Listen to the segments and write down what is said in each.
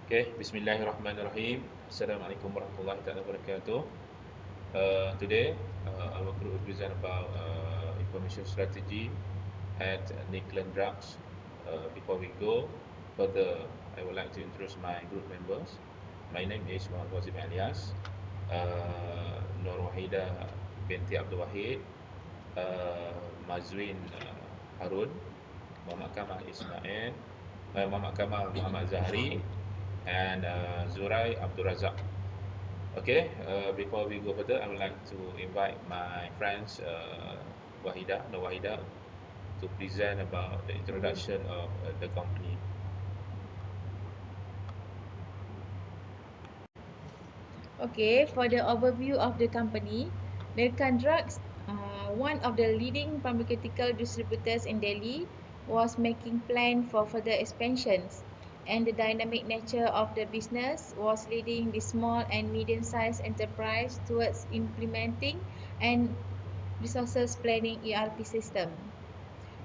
Okay, Bismillahirrahmanirrahim. Assalamualaikum warahmatullahi wabarakatuh. Today, our group will present about information strategy at Niclan Drugs. Before we go further, I would like to introduce my group members. My name is Muhammad Wazim Alias, Nur Wahida binti Abdul Wahid, Mazwin Harun, Muhammad Kamal Ismail, Muhammad Kamal Muhammad Zahri, and Zurai Abdul Razak. Okay, before we go further, I would like to invite my friends Wahida, no Wahida, to present about the introduction of the company. Okay, for the overview of the company, Nirkan Drugs, one of the leading pharmaceutical distributors in Delhi, was making plans for further expansions, and the dynamic nature of the business was leading the small and medium-sized enterprise towards implementing and resources planning ERP system.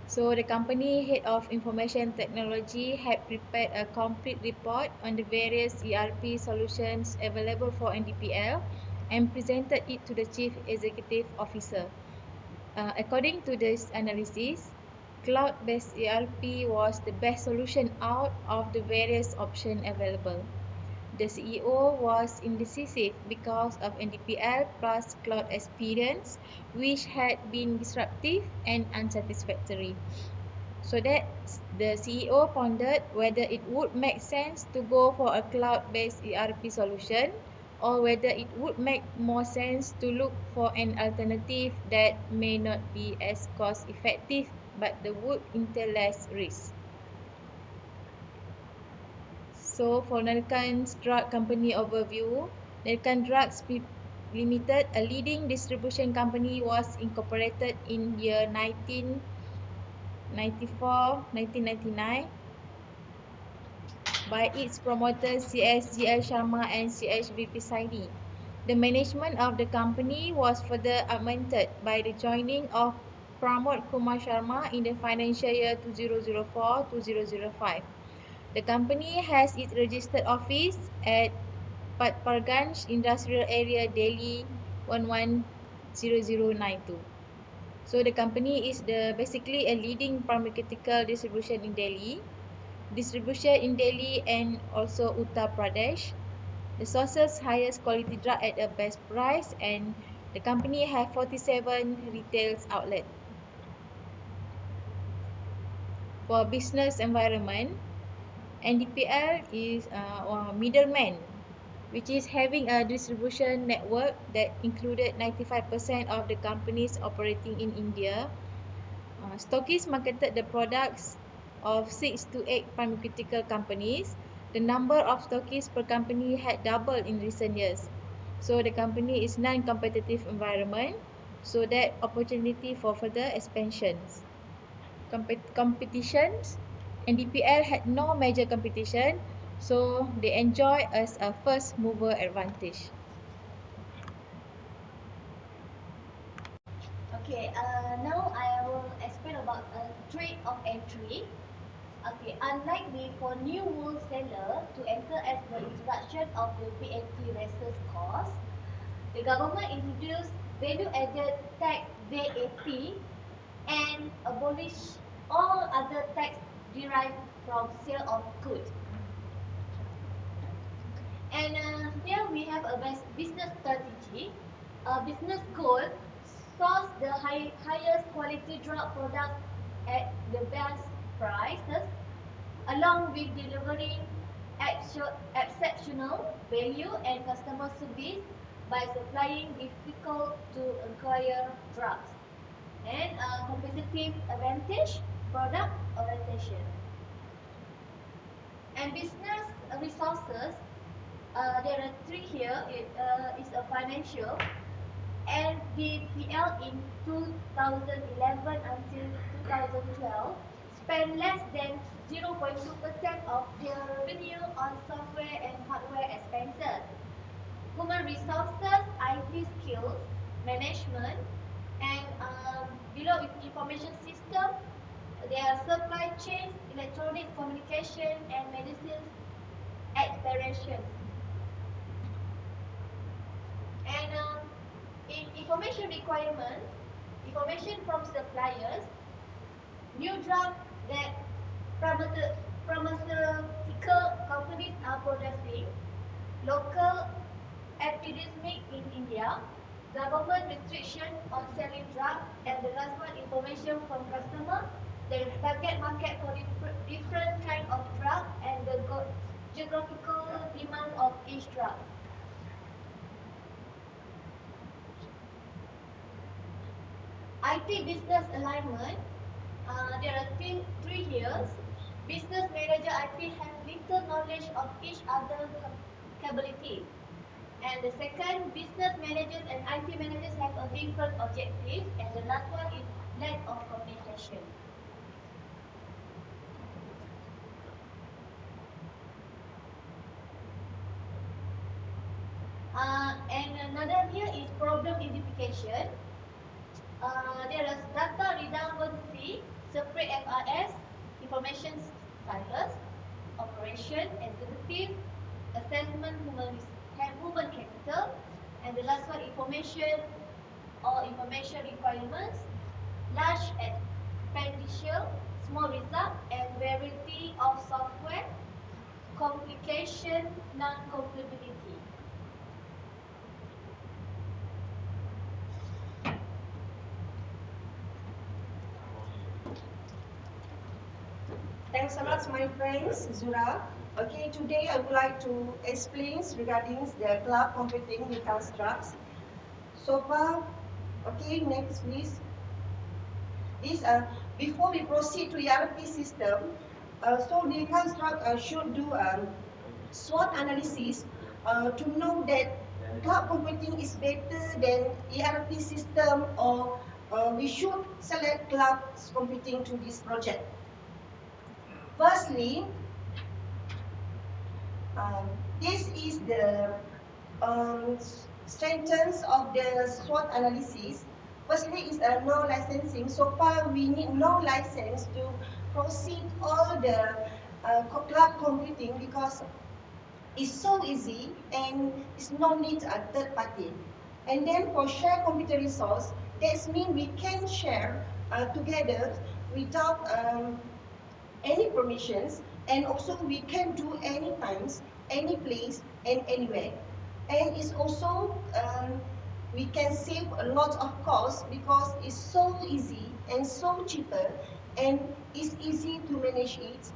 So the company head of information technology had prepared a complete report on the various ERP solutions available for NDPL and presented it to the chief executive officer. According to this analysis, cloud-based ERP was the best solution out of the various options available. The CEO was indecisive because of NDPL plus cloud experience, which had been disruptive and unsatisfactory. So that the CEO pondered whether it would make sense to go for a cloud-based ERP solution or whether it would make more sense to look for an alternative that may not be as cost-effective but would entail less risk. So for Nalkan's drug company overview, Nalkan Drugs Limited, a leading distribution company, was incorporated in year 1999 by its promoters CSGL Sharma and CHVP Saini. The management of the company was further augmented by the joining of Pramod Kumar Sharma in the financial year 2004-2005. The company has its registered office at Patparganj Industrial Area, Delhi 110092. So the company is basically a leading pharmaceutical distribution in Delhi. Distribution in Delhi and also Uttar Pradesh. The sources highest quality drug at a best price, and the company has 47 retail outlets. For business environment, NDPL is a middleman, which is having a distribution network that included 95% of the companies operating in India. Stockists marketed the products of 6 to 8 pharmaceutical companies. The number of stockists per company had doubled in recent years. So the company is non-competitive environment, so that opportunity for further expansions. Competitions, NDPL had no major competition, so they enjoy as a first mover advantage. Okay, now I will explain about a trade of entry. Okay, unlikely for new wholesaler to enter as the introduction of the VAT versus cost, the government introduced value-added tax VAT and abolished all other tax derived from sale of goods. And here we have a business strategy. A business goal: source the highest quality drug products at the best prices, along with delivering exceptional value and customer service by supplying difficult to acquire drugs. And competitive advantage: product orientation. And business resources, there are three here. It is a financial. NDPL in 2011 until 2012 spent less than 0.2% of their revenue on software and hardware expenses. Human resources, IT skills, management, and below information system, there are supply chain, electronic communication, and medicines, information requirements, information from suppliers, new drug that pharmaceutical companies are producing, local epidemic in India, government restriction on selling drugs, and the last one, information from customer, the target market for different kind of drug, and the geographical demand of each drug. IT business alignment, there are three years. Business manager IT have little knowledge of each other's capability. And the second, business managers and IT managers have a different objective. And the last one is lack of communication. And another here is problem identification. There is data redundancy, separate FRS, information silos, operation, executive, assessment, human capital, and the last one, information or information requirements, large expenditure, small result, and variety of software, complication, non-compatibility. Thanks a lot, my friends, Zura. Okay, today I would like to explain regarding the cloud computing constructs. So far, okay, next please. This before we proceed to ERP system, so the construct should do SWOT analysis to know that cloud computing is better than ERP system, or we should select cloud computing to this project. Firstly, this is the strengths of the SWOT analysis. Firstly, is no licensing. So far, we need no license to proceed all the cloud computing because it's so easy and it's no need a third party. And then for share computer resource, that means we can share together without any permissions, and also we can do any times, any place, and anywhere. And it's also we can save a lot of cost because it's so easy and so cheaper, and it's easy to manage it,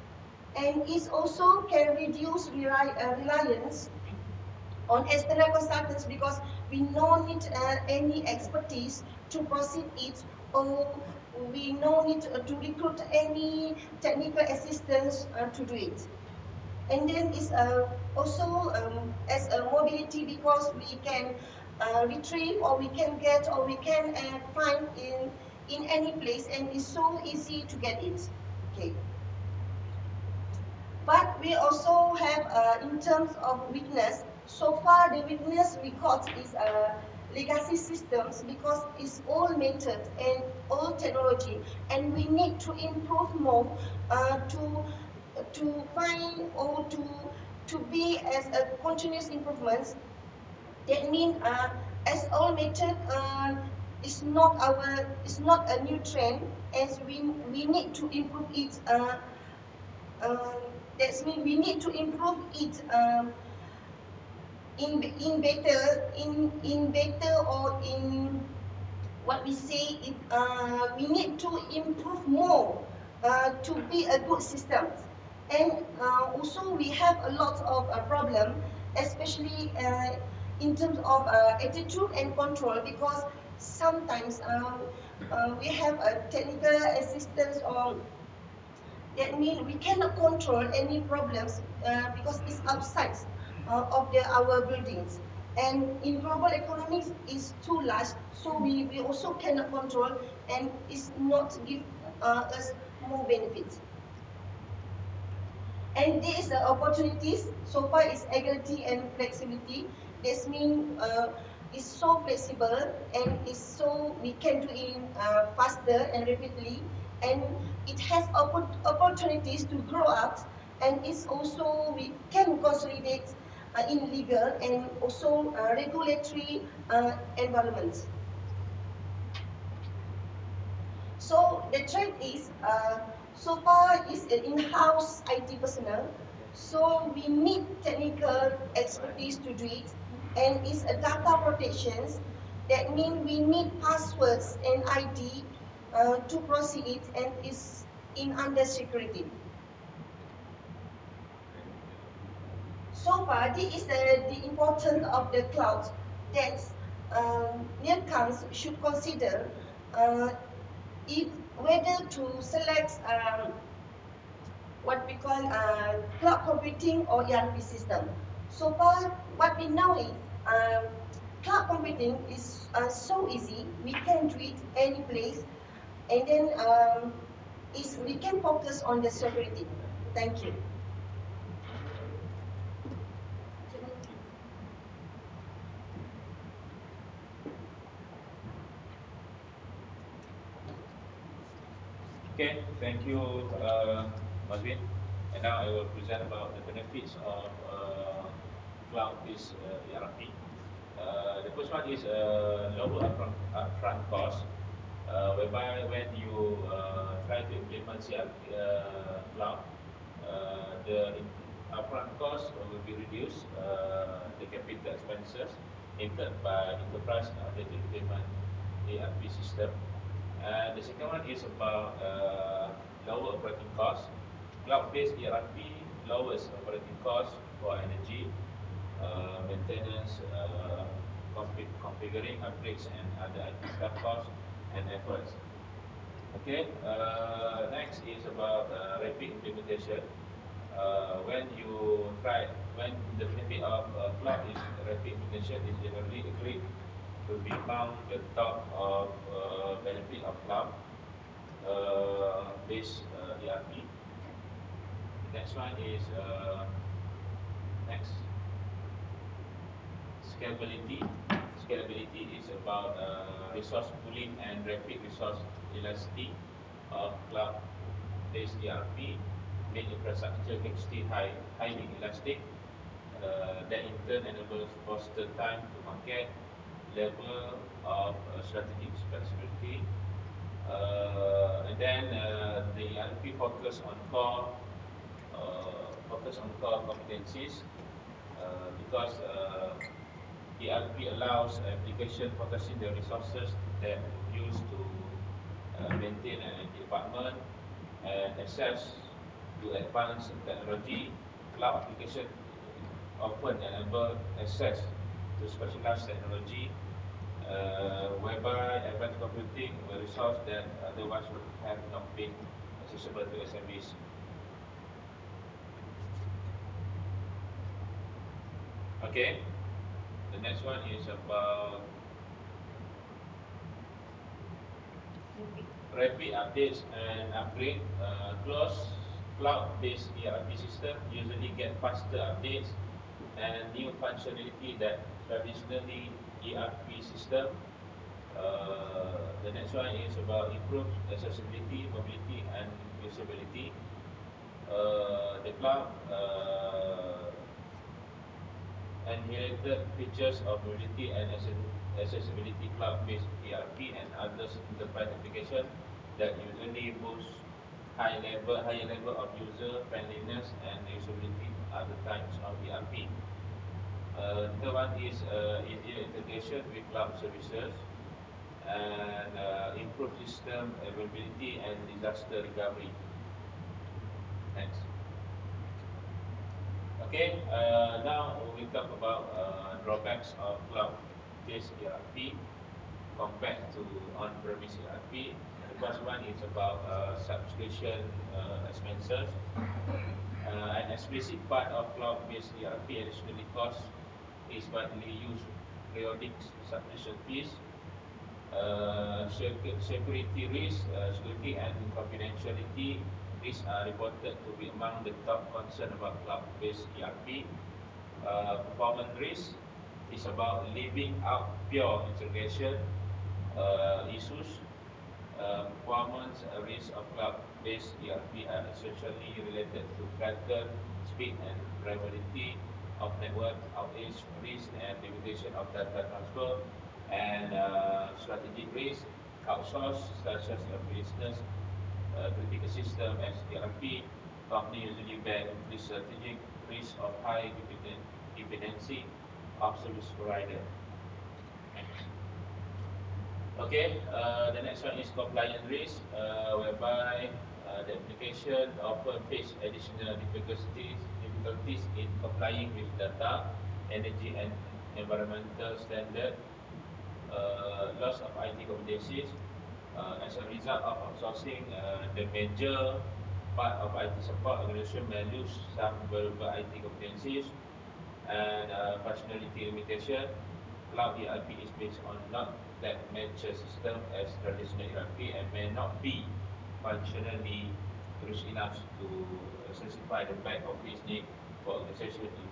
and it also can reduce reliance on external consultants because we don't need any expertise to proceed it, or we no need to recruit any technical assistance to do it. And then it's also as a mobility because we can retrieve, or we can get, or we can find in any place, and it's so easy to get it. Okay. But we also have in terms of weakness. So far, the weakness we got is legacy systems because it's old method and old technology, and we need to improve more to find or to be as a continuous improvements. That means as old method is not a new trend, as we need to improve it. That means we need to improve it in better or in what we say. We need to improve more to be a good system. And also we have a lot of problem, especially in terms of attitude and control, because sometimes we have a technical assistance, or that means we cannot control any problems because it's outside of our buildings. And in global economics, it's too large, so we also cannot control, and it's not give us more benefits. And these opportunities so far is agility and flexibility. This means it's so flexible, and it's so we can do it faster and rapidly, and it has opportunities to grow up, and it's also we can consolidate in legal and also regulatory environments. the trend is so far is an in-house IT personnel, so we need technical expertise to do it, and it's a data protections. That means we need passwords and ID to proceed it, and is in under security. So far, this is the importance of the cloud that NIRCAMS should consider if whether to select what we call cloud computing or ERP system. So far, what we know is cloud computing is so easy. We can do it any place, and then we can focus on the security. Thank you. Okay, thank you, Mazwin. And now I will present about the benefits of cloud-based ERP. The first one is lower upfront cost, whereby when you try to implement CRP cloud, the upfront cost will be reduced. The capital expenses incurred by enterprise data implement ERP system. And the second one is about lower operating costs. Cloud-based ERP lowers operating costs for energy, maintenance, configuring upgrades, and other IT staff costs and efforts. Okay, next is about rapid implementation. When the benefit of cloud is rapid implementation is generally agreed to be among the top of benefit of cloud based ERP. Next one is next scalability. Scalability is about resource pooling and rapid resource elasticity of cloud-based ERP. Main infrastructure HT highly elastic. That in turn enables faster time to market, level of strategic flexibility, and then the ERP focus on core competencies, because ERP allows application focusing the resources that used to maintain a department and access to advanced technology. Cloud application often enable access to specialized technology, whereby advanced computing a resource that otherwise would have not been accessible to SMEs. Okay, the next one is about rapid updates and upgrade. Cloud-based ERP system usually get faster updates and new functionality that traditionally ERP system. The next one is about improved accessibility, mobility, and usability. The cloud inherited features of mobility and accessibility cloud-based ERP and other enterprise applications that usually boost higher level of user friendliness and usability to other types of ERP. The one is easier integration with cloud services and improved system availability and disaster recovery. Next. Okay, now we talk about drawbacks of cloud-based ERP compared to on-premise ERP. The first one is about subscription expenses. An explicit part of cloud-based ERP additionally cost is widely used periodic subscription fees. Security risk, security and confidentiality risks are reported to be among the top concern about cloud-based ERP. Performance risk is about leaving out pure integration issues. Performance risk of cloud-based ERP are essentially related to pattern, speed and reliability of network, outage risk and limitation of data transfer, and strategic risk, outsource such as a business critical system as ERP, company usually bear the strategic risk of high dependency of service provider. Okay, the next one is compliance risk, whereby the application often face additional difficulties in complying with data, energy and environmental standard, loss of IT competencies. As a result of outsourcing, the major part of IT support organization may lose some valuable IT competencies and functionality limitation. Cloud ERP is based on not that mature system as traditional ERP and may not be functionally rich enough to satisfy the back office need for organization in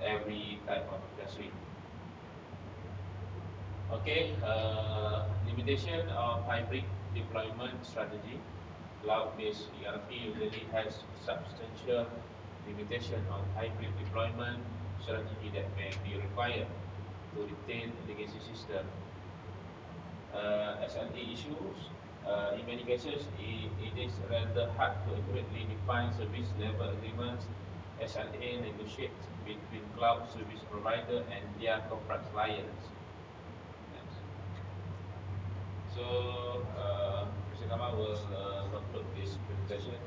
every type of industry. Okay, limitation of hybrid deployment strategy. Cloud-based ERP usually has substantial limitation on hybrid deployment strategy that may be required to retain legacy system. SLA issues. In many cases, it is rather hard to accurately define service level agreements. SLA negotiate between cloud service provider and their contract clients. So, Mr. Kamal will conclude this presentation.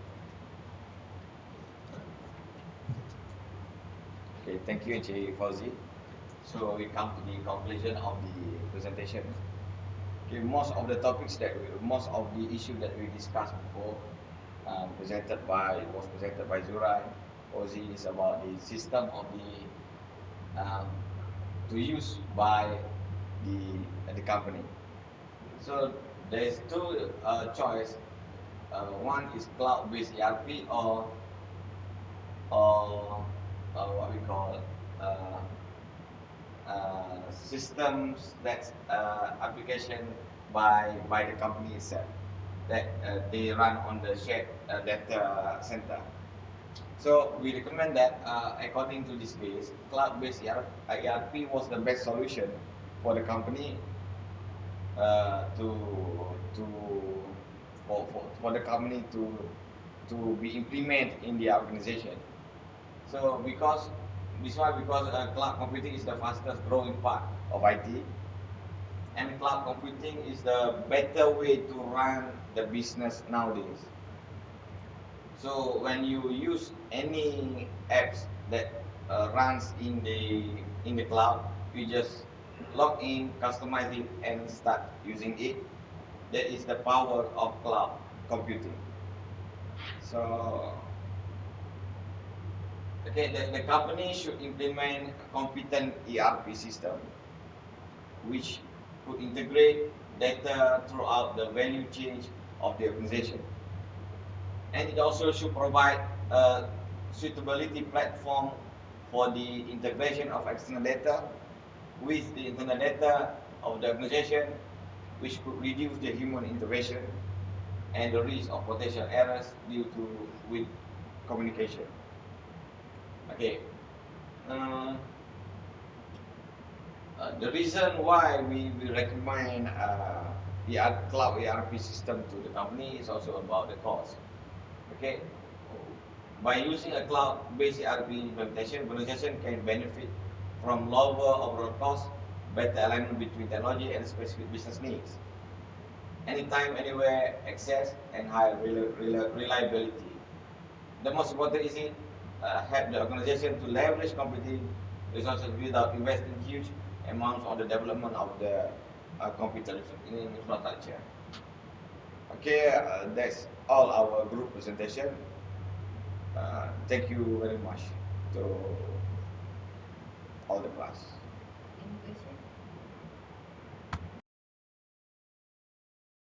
Okay, thank you, Encik Fauzi. So we come to the conclusion of the presentation. Okay, most of the issue that we discussed before presented by Zurai. Fauzi is about the system of the to use by the company. So there is two choice. One is cloud-based ERP or what we call systems that application by the company itself that they run on the shared data center. So we recommend that according to this case, cloud-based ERP was the best solution for the company for the company to be implemented in the organization. So because cloud computing is the fastest growing part of IT, and cloud computing is the better way to run the business nowadays. So when you use any apps that runs in the cloud, you just log in, customize it, and start using it. That is the power of cloud computing. So, okay, the company should implement a competent ERP system, which could integrate data throughout the value chain of the organization. And it also should provide a suitability platform for the integration of external data with the internal data of the organization, which could reduce the human intervention and the risk of potential errors due to with communication. Okay. The reason why we recommend the cloud ERP system to the company is also about the cost. Okay. By using a cloud-based ERP implementation, organization can benefit from lower overall cost, better alignment between technology and specific business needs, anytime, anywhere access, and high reliability. The most important is it help the organization to leverage computing resources without investing huge amounts on the development of the computer infrastructure. Okay, that's all our group presentation. Thank you very much to all the class. Any question?